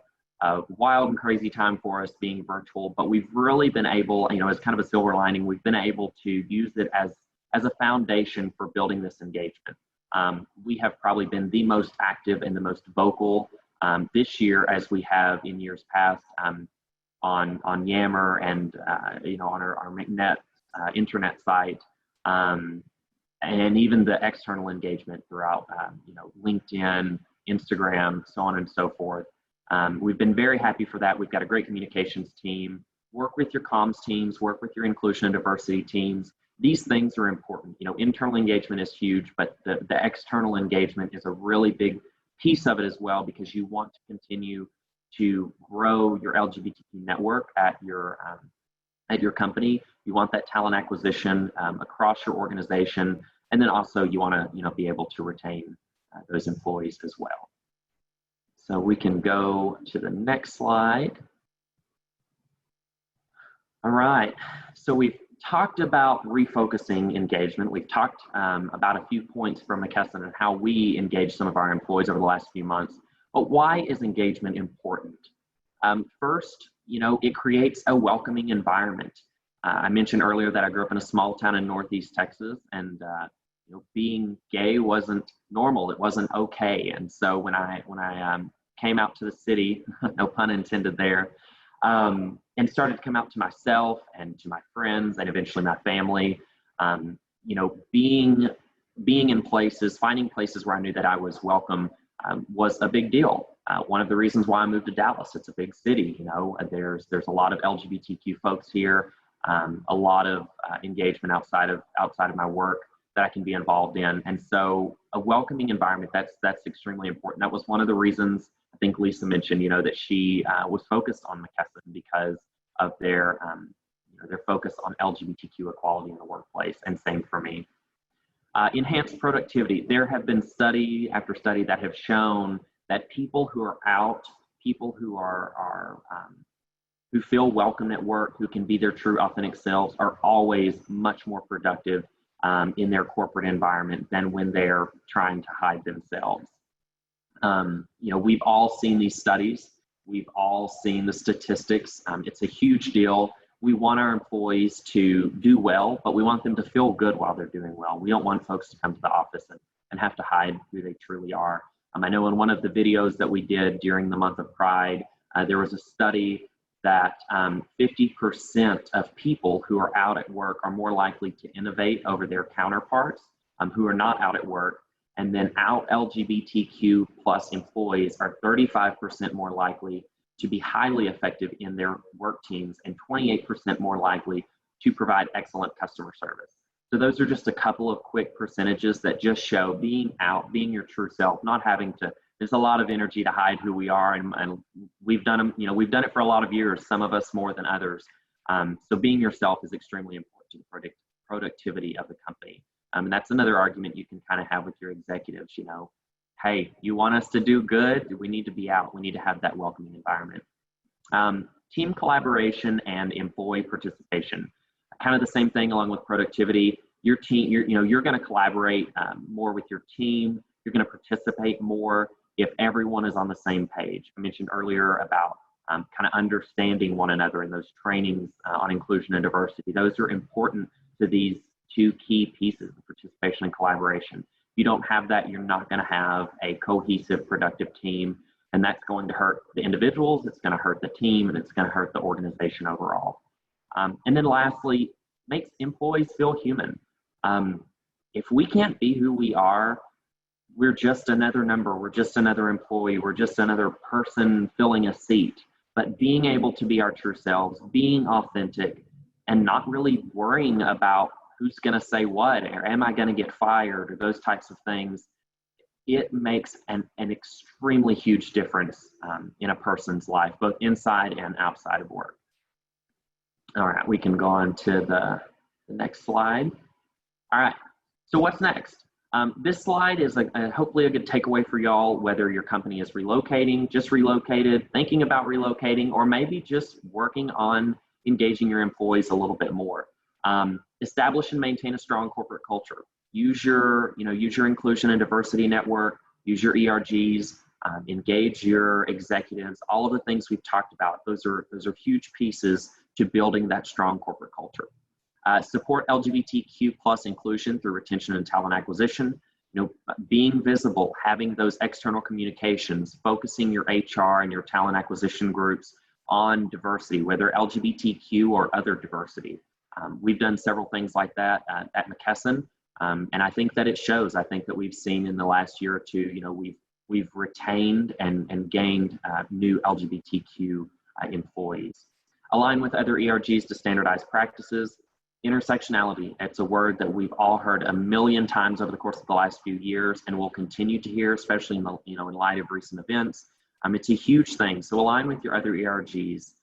wild and crazy time for us being virtual, but we've really been able, you know, as kind of a silver lining, we've been able to use it as a foundation for building this engagement. We have probably been the most active and the most vocal this year, as we have in years past, on Yammer and you know, on our McNet internet site, and even the external engagement throughout you know, LinkedIn, Instagram, so on and so forth. We've been very happy for that. We've got a great communications team. Work with your comms teams, work with your inclusion and diversity teams. These things are important. You know, internal engagement is huge, but the external engagement is a really big piece of it as well, because you want to continue to grow your LGBTQ network at your company. You want that talent acquisition across your organization, and then also you want to, you know, be able to retain those employees as well. So we can go to the next slide. All right, so we've talked about refocusing engagement. We've talked about a few points from McKesson and how we engage some of our employees over the last few months. But why is engagement important? First, you know, it creates a welcoming environment. I mentioned earlier that I grew up in a small town in Northeast Texas, and you know, being gay wasn't normal. It wasn't okay. And so when I came out to the city, no pun intended there, and started to come out to myself and to my friends and eventually my family, you know, being in places, finding places where I knew that I was welcome was a big deal. One of the reasons why I moved to Dallas, it's a big city, you know, there's a lot of LGBTQ folks here, a lot of engagement outside of my work that I can be involved in. And so a welcoming environment, that's extremely important. That was one of the reasons I think Lisa mentioned, you know, that she was focused on McKesson because of their, you know, their focus on LGBTQ equality in the workplace, and same for me. Enhanced productivity. There have been study after study that have shown that people who are out, people who who feel welcome at work, who can be their true authentic selves, are always much more productive in their corporate environment than when they're trying to hide themselves. You know, we've all seen these studies. We've all seen the statistics. It's a huge deal we want our employees to do well, but we want them to feel good while they're doing well. We don't want folks to come to the office and have to hide who they truly are. I know in one of the videos that we did during the month of Pride, there was a study that 50% of people who are out at work are more likely to innovate over their counterparts who are not out at work. And then out LGBTQ plus employees are 35% more likely to be highly effective in their work teams and 28% more likely to provide excellent customer service. So those are just a couple of quick percentages that just show being out, being your true self, not having to, there's a lot of energy to hide who we are, and we've done them, we've done it for a lot of years, some of us more than others. So being yourself is extremely important to the productivity of the company. And that's another argument you can kind of have with your executives, hey, you want us to do good? We need to be out. We need to have that welcoming environment. Team collaboration and employee participation. Kind of the same thing along with productivity. Your team, you're going to collaborate more with your team. You're going to participate more if everyone is on the same page. I mentioned earlier about kind of understanding one another in those trainings on inclusion and diversity. Those are important to these two key pieces of participation and collaboration. If you don't have that, you're not going to have a cohesive, productive team, and that's going to hurt the individuals, it's going to hurt the team, and it's going to hurt the organization overall. And then lastly, makes employees feel human. If we can't be who we are, we're just another number, we're just another employee, we're just another person filling a seat. But being able to be our true selves, being authentic, and not really worrying about who's going to say what, or am I going to get fired, or those types of things, it makes an extremely huge difference in a person's life, both inside and outside of work. All right, we can go on to the next slide. All right, so what's next? This slide is hopefully a good takeaway for y'all, whether your company is relocating, just relocated, thinking about relocating, or maybe just working on engaging your employees a little bit more. Establish and maintain a strong corporate culture. Use your inclusion and diversity network, use your ERGs, engage your executives, all of the things we've talked about. Those are huge pieces to building that strong corporate culture. Support LGBTQ plus inclusion through retention and talent acquisition. Being visible, having those external communications, focusing your HR and your talent acquisition groups on diversity, whether LGBTQ or other diversity. We've done several things like that at McKesson, and I think that it shows. I think that we've seen in the last year or two, we've retained and gained new LGBTQ employees. Align with other ERGs to standardize practices. Intersectionality, it's a word that we've all heard a million times over the course of the last few years, and will continue to hear, especially in in light of recent events. It's a huge thing. So align with your other ERGs.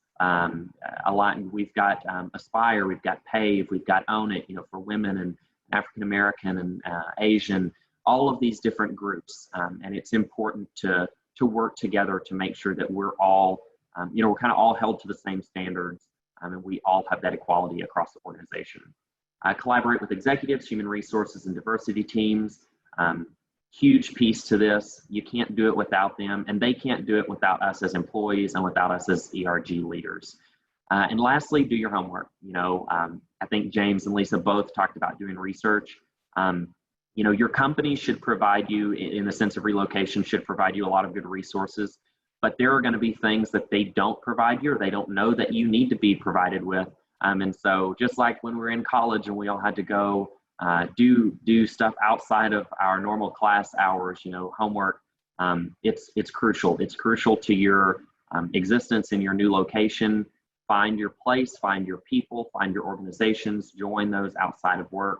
We've got Aspire, we've got PAVE, we've got Own It, for women and African American and Asian, all of these different groups. And it's important to work together to make sure that we're all, we're kind of all held to the same standards, and we all have that equality across the organization. Collaborate with executives, human resources, and diversity teams. Huge piece to this. You can't do it without them, and they can't do it without us as employees and without us as ERG leaders. And lastly, do your homework. I think James and Lisa both talked about doing research. Your company should provide you, in the sense of relocation, should provide you a lot of good resources, but there are going to be things that they don't provide you, or they don't know that you need to be provided with. And so just like when we were in college and we all had to go do stuff outside of our normal class hours, homework, it's crucial. It's crucial to your existence in your new location. Find your place, find your people, find your organizations, join those outside of work.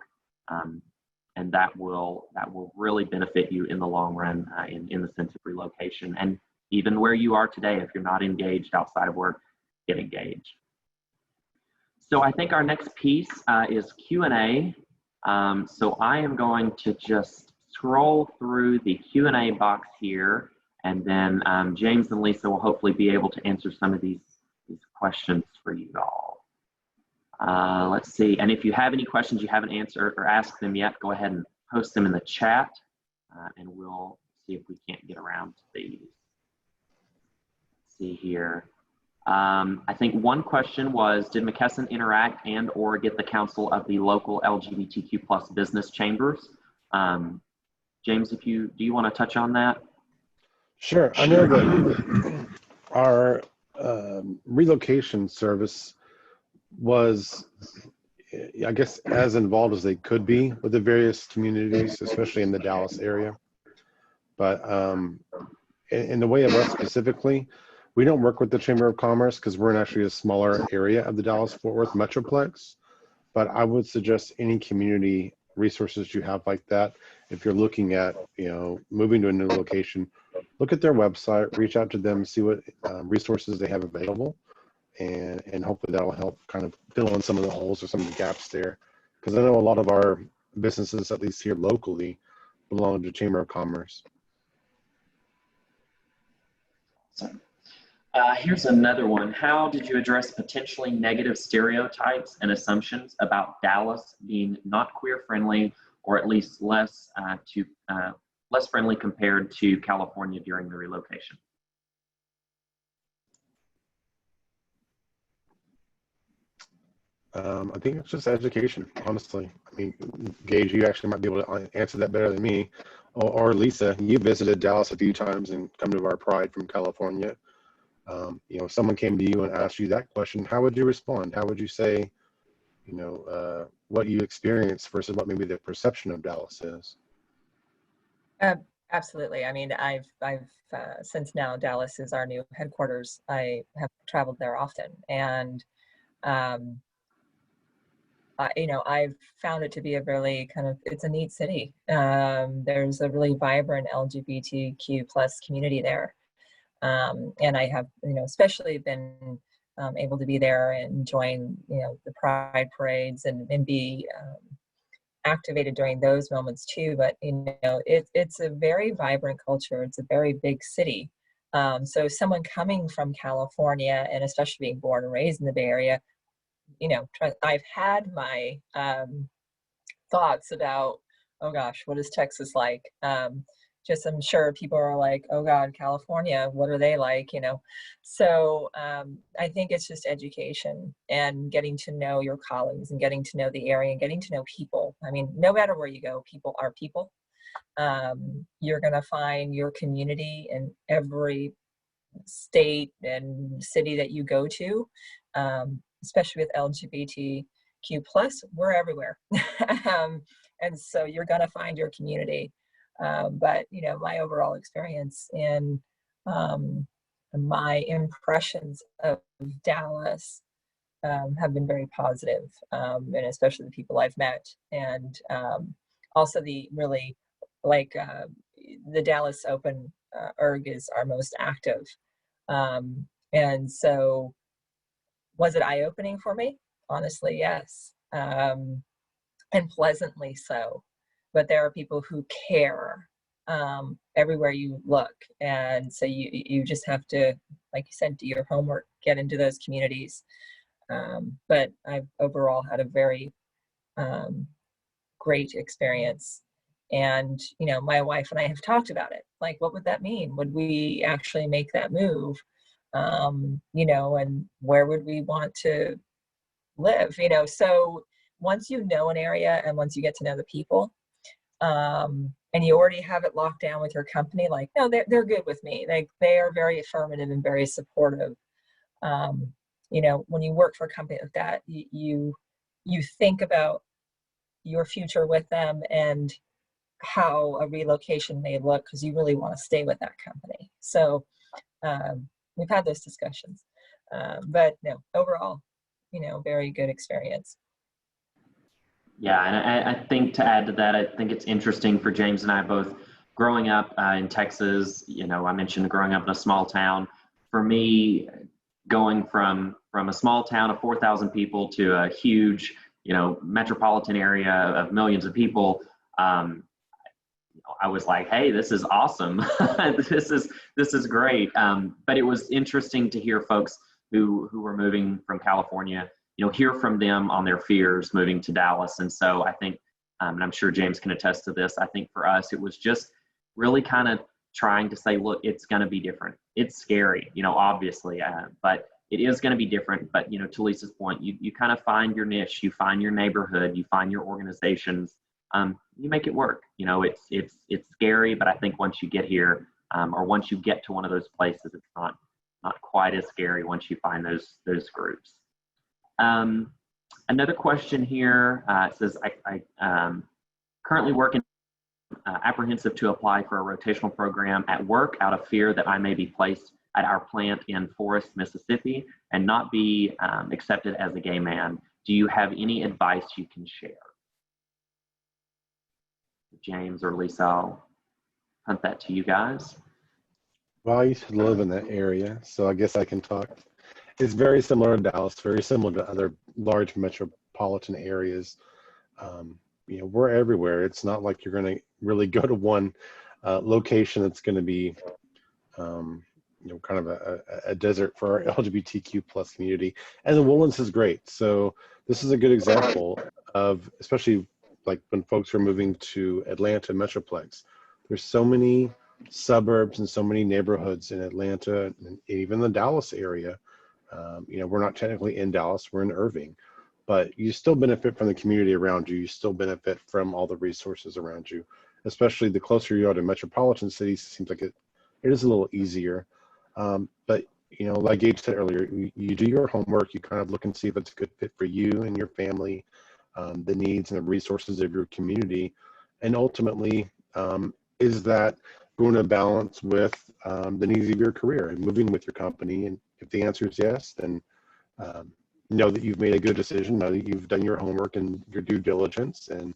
And that will really benefit you in the long run in the sense of relocation. And even where you are today, if you're not engaged outside of work, get engaged. So I think our next piece is Q&A. So I am going to just scroll through the Q&A box here, and then James and Lisa will hopefully be able to answer some of these questions for you all. Let's see, and if you have any questions you haven't answered or asked them yet, go ahead and post them in the chat, and we'll see if we can't get around to these. Let's see here. I think one question was, did McKesson interact and or get the counsel of the local LGBTQ plus business chambers? James, do you want to touch on that? Sure. I know that our relocation service was, I guess, as involved as they could be with the various communities, especially in the Dallas area. But in the way of us specifically, we don't work with the Chamber of Commerce because we're in actually a smaller area of the Dallas-Fort Worth Metroplex. But I would suggest any community resources you have like that, if you're looking at, moving to a new location, look at their website, reach out to them, see what resources they have available, and hopefully that'll help kind of fill in some of the holes or some of the gaps there. Because I know a lot of our businesses, at least here locally, belong to Chamber of Commerce. Here's another one. How did you address potentially negative stereotypes and assumptions about Dallas being not queer friendly, or at least less friendly compared to California during the relocation? I think it's just education, honestly. I mean, Gage, you actually might be able to answer that better than me. Or Lisa, you visited Dallas a few times and come to our Pride from California. If someone came to you and asked you that question, how would you respond? How would you say, what you experienced versus what maybe the perception of Dallas is? Absolutely. I mean, I've since now Dallas is our new headquarters, I have traveled there often, and I've found it to be a really it's a neat city. There's a really vibrant LGBTQ plus community there. And I have, especially been able to be there and join, the Pride parades and be activated during those moments too. But, it's a very vibrant culture. It's a very big city. So someone coming from California, and especially being born and raised in the Bay Area, I've had my thoughts about, oh gosh, what is Texas like? I'm sure people are like, oh God, California, what are they like? So I think it's just education and getting to know your colleagues and getting to know the area and getting to know people. I mean, no matter where you go, people are people. You're going to find your community in every state and city that you go to, especially with LGBTQ plus, we're everywhere. And so you're going to find your community. But my overall experience and my impressions of Dallas have been very positive, and especially the people I've met, and also the really the Dallas Open ERG is our most active, and so was it eye-opening for me? Honestly, yes, and pleasantly so. But there are people who care everywhere you look. And so you just have to, like you said, do your homework, get into those communities. But I've overall had a very great experience. And, my wife and I have talked about it. Like, what would that mean? Would we actually make that move? And where would we want to live? So once you know an area and once you get to know the people, and you already have it locked down with your company, like, no, they're good with me. They are very affirmative and very supportive. When you work for a company like that, you think about your future with them and how a relocation may look, because you really want to stay with that company. So we've had those discussions, but no, overall, very good experience. Yeah, and I think to add to that, I think it's interesting for James and I both growing up in Texas. I mentioned growing up in a small town. For me, going from a small town of 4,000 people to a huge, metropolitan area of millions of people, I was like, hey, this is awesome. This is great. But it was interesting to hear folks who were moving from California, hear from them on their fears moving to Dallas. And so I think, and I'm sure James can attest to this, I think for us, it was just really kind of trying to say, look, it's going to be different. It's scary, obviously, but it is going to be different, but to Lisa's point, you kind of find your niche, you find your neighborhood, you find your organizations, you make it work. It's scary, but I think once you get here, or once you get to one of those places, it's not quite as scary once you find those groups. Another question here, it says, I currently work in apprehensive to apply for a rotational program at work out of fear that I may be placed at our plant in Forest, Mississippi, and not be accepted as a gay man. Do you have any advice you can share? James or Lisa, I'll punt that to you guys. Well, I used to live in that area, so I guess I can talk. It's very similar to Dallas, very similar to other large metropolitan areas. We're everywhere. It's not like you're going to really go to one location that's going to be, kind of a desert for our LGBTQ plus community. And the Woodlands is great. So this is a good example of, especially like when folks are moving to Atlanta Metroplex, there's so many suburbs and so many neighborhoods in Atlanta and even the Dallas area. We're not technically in Dallas, we're in Irving, but you still benefit from the community around you. You still benefit from all the resources around you, especially the closer you are to metropolitan cities. It seems like it is a little easier. But like Gabe said earlier, you do your homework, you kind of look and see if it's a good fit for you and your family, the needs and the resources of your community. And ultimately, is that going to balance with the needs of your career and moving with your company? And if the answer is yes, then know that you've made a good decision, know that you've done your homework and your due diligence, and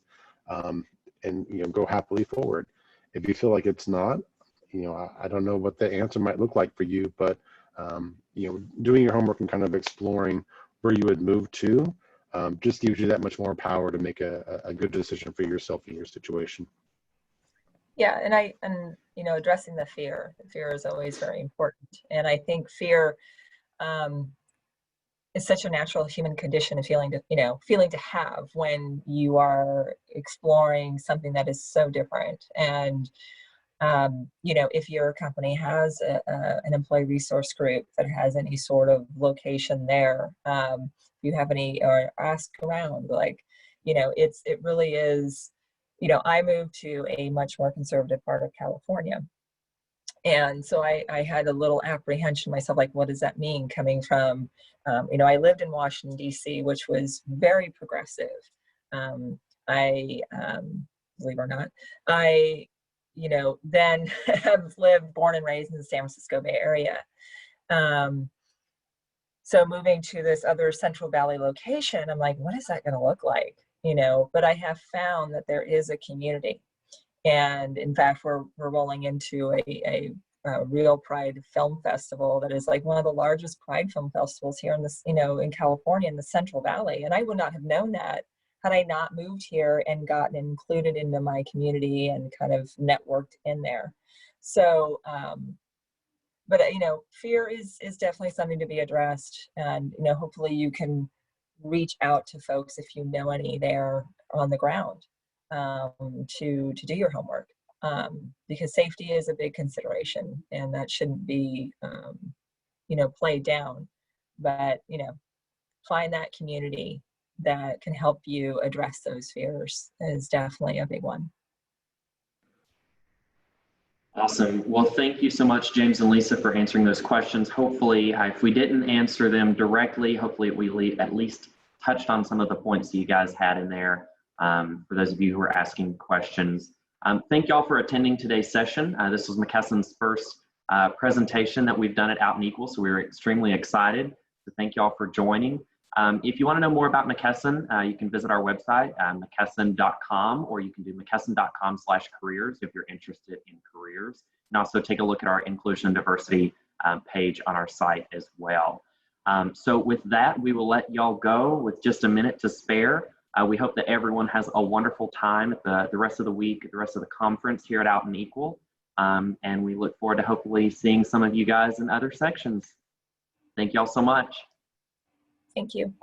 go happily forward. If you feel like it's not, I don't know what the answer might look like for you, but doing your homework and kind of exploring where you would move to just gives you that much more power to make a good decision for yourself and your situation. Yeah, and addressing the fear. Fear is always very important, and I think fear is such a natural human condition, a feeling to have when you are exploring something that is so different. And if your company has an employee resource group that has any sort of location there, if you have any, or ask around, it really is. I moved to a much more conservative part of California. And so I had a little apprehension myself, like, what does that mean coming from, I lived in Washington, D.C., which was very progressive. Believe it or not, then have born and raised in the San Francisco Bay Area. So moving to this other Central Valley location, I'm like, what is that going to look like? But I have found that there is a community. And in fact, we're rolling into a Real Pride Film Festival that is like one of the largest Pride film festivals here in this, in California, in the Central Valley. And I would not have known that had I not moved here and gotten included into my community and kind of networked in there. So, but fear is definitely something to be addressed, and hopefully you can reach out to folks if you know any there on the ground. To do your homework, because safety is a big consideration, and that shouldn't be played down. But find that community that can help you address those fears is definitely a big one. Awesome. Well, thank you so much, James and Lisa, for answering those questions. Hopefully, if we didn't answer them directly, hopefully we at least touched on some of the points that you guys had in there. For those of you who are asking questions. Thank you all for attending today's session. This was McKesson's first presentation that we've done at Out and Equal, so we're extremely excited. So thank you all for joining. If you want to know more about McKesson, you can visit our website, McKesson.com, or you can do McKesson.com/careers if you're interested in careers. And also take a look at our inclusion and diversity page on our site as well. So with that, we will let y'all go with just a minute to spare. We hope that everyone has a wonderful time the rest of the week, the rest of the conference here at Out and Equal. And we look forward to hopefully seeing some of you guys in other sections. Thank you all so much. Thank you.